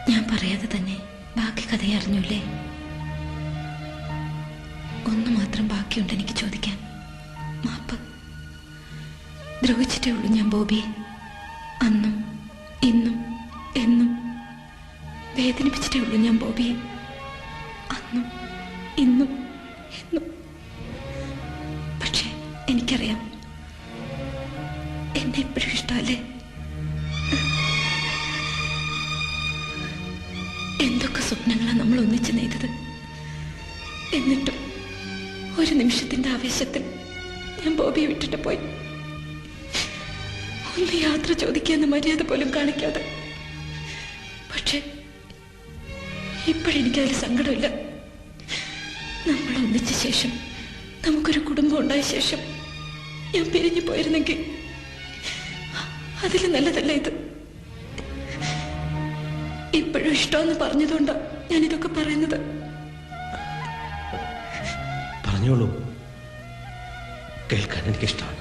ഞാൻ പറയാതെ തന്നെ ബാക്കി കഥയെ അറിഞ്ഞൂല്ലേ? ഒന്ന് മാത്രം ബാക്കിയുണ്ട് എനിക്ക് ചോദിക്കാൻ. മാപ്പ്. ദ്രോഹിച്ചിട്ടേ ഉള്ളൂ ഞാൻ ബോബിയെ. അന്നും ഇന്നും എന്നും വേദനിപ്പിച്ചിട്ടേ ഉള്ളൂ ഞാൻ ബോബിയെ. അന്നും ഇന്നും എന്നും. പക്ഷെ എനിക്കറിയാം എന്നെ എപ്പോഴും ഇഷ്ടമല്ലേ? എന്തൊക്കെ സ്വപ്നങ്ങളാണ് നമ്മൾ ഒന്നിച്ച് നെയ്തത്. എന്നിട്ടും ഒരു നിമിഷത്തിന്റെ ആവേശത്തിൽ ഞാൻ ബോബിയെ വിട്ടിട്ട് പോയി. ഒന്ന് യാത്ര ചോദിക്കാന്ന് മര്യാദ പോലും കാണിക്കാതെ. പക്ഷെ ഇപ്പോഴെനിക്കതിൽ സങ്കടമില്ല. നമ്മൾ ഒന്നിച്ച ശേഷം, നമുക്കൊരു കുടുംബം ഉണ്ടായ ശേഷം ഞാൻ പിരിഞ്ഞു പോയിരുന്നെങ്കിൽ അതിൽ നല്ലതല്ല ഇത്. ഇപ്പോഴും ഇഷ്ടമെന്ന് പറഞ്ഞതുകൊണ്ടാ ഞാനിതൊക്കെ പറയുന്നത്. പറഞ്ഞോളൂ, കേൾക്കാൻ എനിക്കിഷ്ടമാണ്.